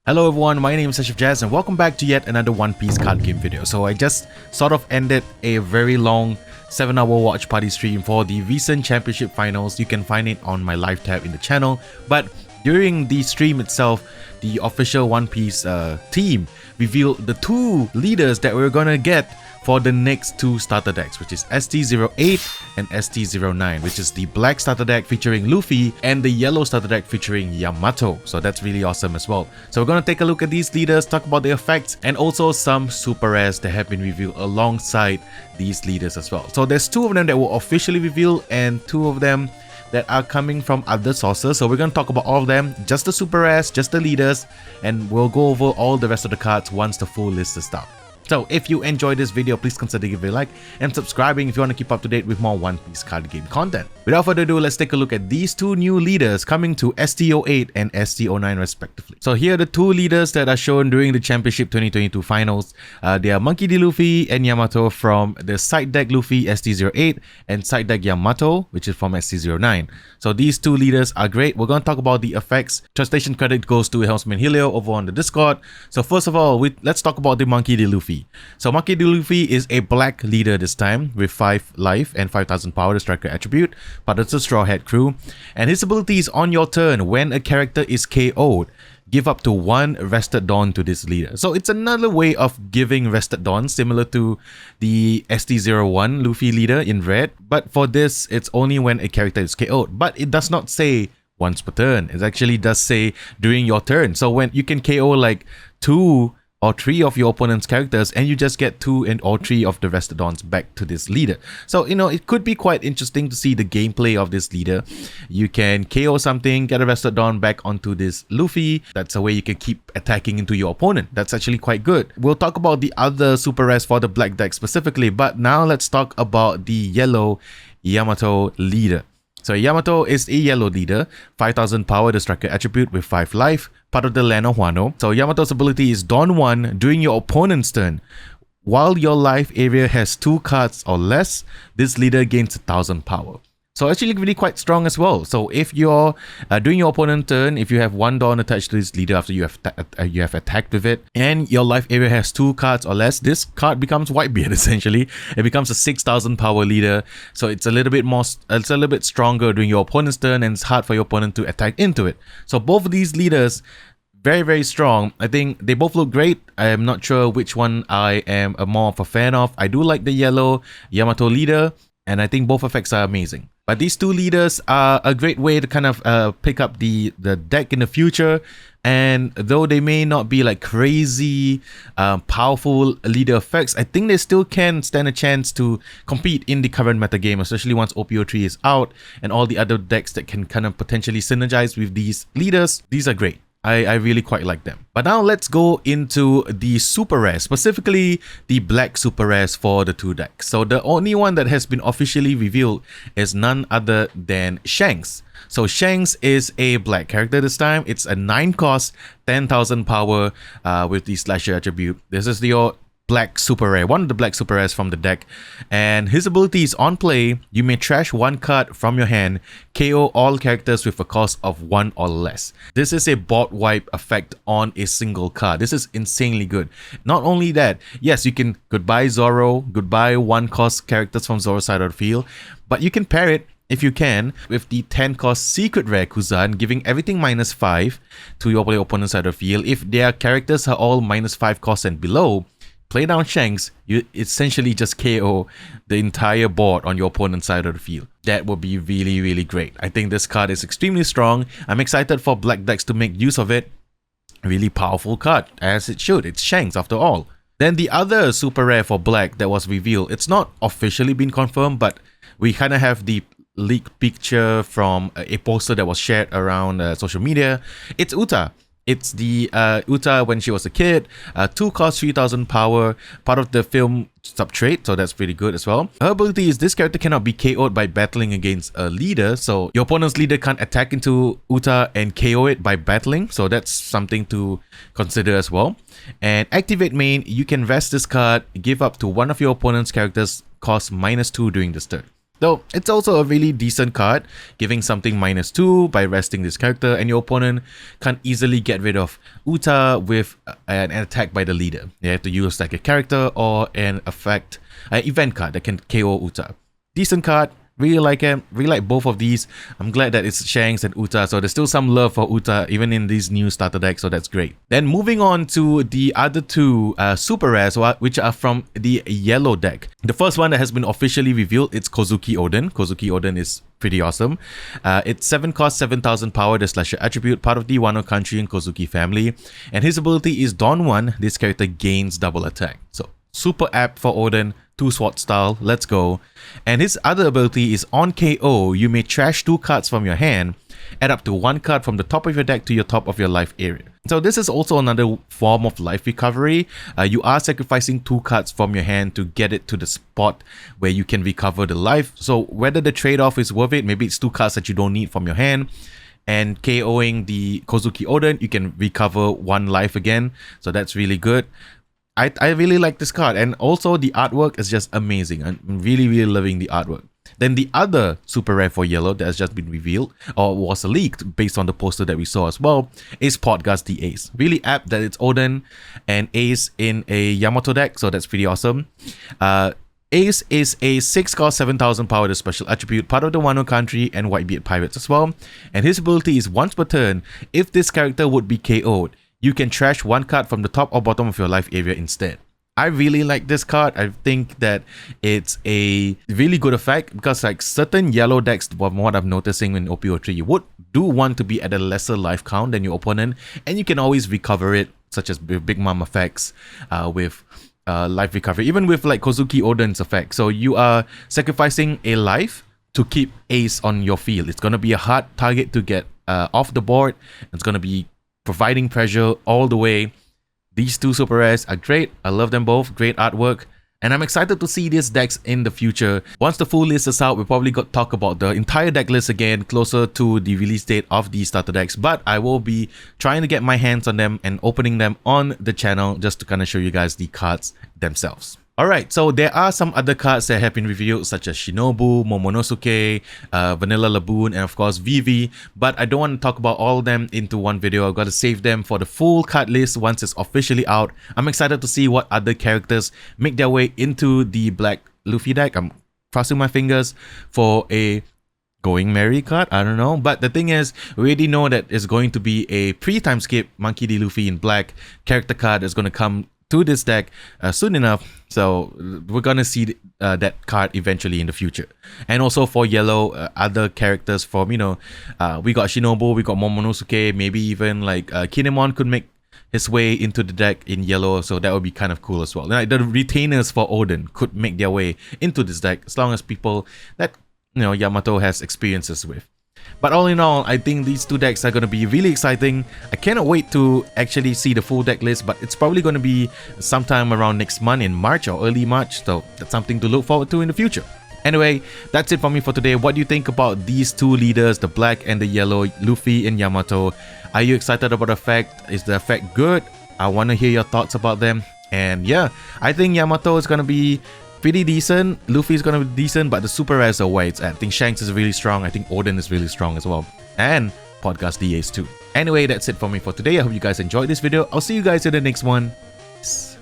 Hello everyone, my name is Asyrafchazz and welcome back to yet another One Piece card game video. So I just sort of ended a very long 7-hour watch party stream for the recent championship finals. You can find it on my live tab in the channel. But during the stream itself, the official One Piece team revealed the two leaders that we're gonna get for the next two starter decks, which is ST-08 and ST-09, which is the black starter deck featuring Luffy and the yellow starter deck featuring Yamato. So that's really awesome as well. So we're gonna take a look at these leaders, talk about the effects, and also some super rares that have been revealed alongside these leaders as well. So there's two of them that were officially revealed and two of them that are coming from other sources. So we're going to talk about all of them, just the super rares, just the leaders, and we'll go over all the rest of the cards once the full list is done. So if you enjoyed this video, please consider giving a like and subscribing if you want to keep up to date with more One Piece card game content. Without further ado, let's take a look at these two new leaders coming to ST-08 and ST-09 respectively. So here are the two leaders that are shown during the Championship 2022 finals. They are Monkey D. Luffy and Yamato from the side deck Luffy ST-08 and side deck Yamato, which is from ST-09. So these two leaders are great. We're going to talk about the effects. Translation credit goes to Helmsman Helio over on the Discord. So first of all, let's talk about the Monkey D. Luffy. So Monkey D. Luffy is a black leader this time with 5 life and 5000 power, the striker attribute, but it's a Straw Hat crew. And his ability is on your turn when a character is KO'd, give up to 1 Rested Dawn to this leader. So it's another way of giving Rested Dawn, similar to the ST-01 Luffy leader in red, but for this it's only when a character is KO'd, but it does not say once per turn. It actually does say during your turn. So when you can KO like 2 or 3 of your opponent's characters and you just get 2 or 3 of the Rested Dawns back to this leader. So, you know, it could be quite interesting to see the gameplay of this leader. You can KO something, get a Rested Dawn back onto this Luffy. That's a way you can keep attacking into your opponent. That's actually quite good. We'll talk about the other super rares for the black deck specifically, but now let's talk about the yellow Yamato leader. So Yamato is a yellow leader, 5000 power, the striker attribute with 5 life, part of the land of Wano. So Yamato's ability is Dawn 1 during your opponent's turn. While your life area has 2 cards or less, this leader gains 1000 power. So actually really quite strong as well. So if you're doing your opponent's turn, if you have 1 Dawn attached to this leader after you have attacked with it, and your life area has 2 cards or less, this card becomes Whitebeard essentially. It becomes a 6000 power leader. So it's a little bit stronger during your opponent's turn, and it's hard for your opponent to attack into it. So both of these leaders, very strong. I think they both look great. I am not sure which one I am more of a fan of. I do like the yellow Yamato leader, and I think both effects are amazing. But these two leaders are a great way to kind of pick up the deck in the future. And though they may not be like crazy powerful leader effects, I think they still can stand a chance to compete in the current meta game, especially once OPO3 is out and all the other decks that can kind of potentially synergize with these leaders. These are great. I really quite like them. But now let's go into the super rares, specifically the black super rares for the two decks. So the only one that has been officially revealed is none other than Shanks. So Shanks is a black character this time. It's a 9 cost, 10,000 power with the slasher attribute. This is your black super rare, one of the black super rares from the deck, and his ability is on play, you may trash 1 card from your hand, KO all characters with a cost of 1 or less. This is a board wipe effect on a single card. This is insanely good. Not only that, yes, you can goodbye Zoro, goodbye 1 cost characters from Zoro's side of the field, but you can pair it, if you can, with the 10 cost secret rare Kuzan, giving everything -5 to your opponent's side of the field. If their characters are all -5 cost and below, play down Shanks, you essentially just KO the entire board on your opponent's side of the field. That would be really great. I think this card is extremely strong. I'm excited for black decks to make use of it. Really powerful card, as it should. It's Shanks after all. Then the other super rare for black that was revealed, it's not officially been confirmed, but we kind of have the leaked picture from a poster that was shared around social media. It's Uta. It's the Uta when she was a kid, 2 cost, 3000 power, part of the film sub-trait, so that's pretty good as well. Her ability is this character cannot be KO'd by battling against a leader, so your opponent's leader can't attack into Uta and KO it by battling, so that's something to consider as well. And activate main, you can vest this card, give up to 1 of your opponent's characters cost -2 during this turn. Though it's also a really decent card, giving something -2 by resting this character, and your opponent can't easily get rid of Uta with an attack by the leader. You have to use like a character or an event card that can KO Uta. Decent card. Really like him, really like both of these. I'm glad that it's Shanks and Uta, so there's still some love for Uta even in these new starter decks, so that's great. Then moving on to the other two super rares, which are from the yellow deck. The first one that has been officially revealed, it's Kozuki Oden. Kozuki Oden is pretty awesome. It's 7 cost, 7000 power, the slasher attribute, part of the Wano country and Kozuki family. And his ability is Dawn 1, this character gains double attack. So super apt for Oden. 2 sword style, let's go. And his other ability is on KO, you may trash 2 cards from your hand, add up to 1 card from the top of your deck to your top of your life area. So this is also another form of life recovery. You are sacrificing 2 cards from your hand to get it to the spot where you can recover the life. So whether the trade-off is worth it, maybe it's 2 cards that you don't need from your hand, and KOing the Kozuki Oden, you can recover 1 life again. So that's really good. I really like this card, and also the artwork is just amazing. I'm really loving the artwork. Then the other super rare for yellow that has just been revealed or was leaked based on the poster that we saw as well is Podcast the Ace. Really apt that it's Oden and Ace in a Yamato deck, so that's pretty awesome. Ace is a 6 cost 7000 power, the special attribute, part of the Wano country and Whitebeard Pirates as well. And his ability is once per turn, if this character would be KO'd, you can trash 1 card from the top or bottom of your life area instead. I really like this card. I think that it's a really good effect because like certain yellow decks, from what I'm noticing in OPO3, you would do want to be at a lesser life count than your opponent, and you can always recover it, such as with Big Mom effects, with life recovery, even with like Kozuki Oden's effect. So you are sacrificing a life to keep Ace on your field. It's going to be a hard target to get off the board. It's going to be providing pressure all the way. These two super rares are great. I love them both. Great artwork. And I'm excited to see these decks in the future. Once the full list is out, we'll probably talk about the entire deck list again closer to the release date of these starter decks. But I will be trying to get my hands on them and opening them on the channel just to kind of show you guys the cards themselves. Alright, so there are some other cards that have been revealed, such as Shinobu, Momonosuke, Vanilla Laboon, and of course Vivi, but I don't want to talk about all of them into one video. I've got to save them for the full card list once it's officially out. I'm excited to see what other characters make their way into the Black Luffy deck. I'm crossing my fingers for a Going Merry card, I don't know, but the thing is, we already know that it's going to be a pre-time skip Monkey D. Luffy in black character card that's going to come to this deck soon enough, so we're gonna see that card eventually in the future. And also for yellow, other characters from, you know, we got Shinobu, we got Momonosuke, maybe even like Kinemon could make his way into the deck in yellow, so that would be kind of cool as well. Like the retainers for Oden could make their way into this deck as long as people that, you know, Yamato has experiences with. But all in all, I think these two decks are going to be really exciting. I cannot wait to actually see the full deck list, but it's probably going to be sometime around next month in March or early March, so that's something to look forward to in the future. Anyway, that's it for me for today. What do you think about these two leaders, the black and the yellow, Luffy and Yamato? Are you excited about the effect? Is the effect good? I want to hear your thoughts about them. And yeah, I think Yamato is going to be pretty decent. Luffy is gonna be decent, but the super rares are where it's at. I think Shanks is really strong. I think Oden is really strong as well. And Podcast DAs too. Anyway, that's it for me for today. I hope you guys enjoyed this video. I'll see you guys in the next one. Peace.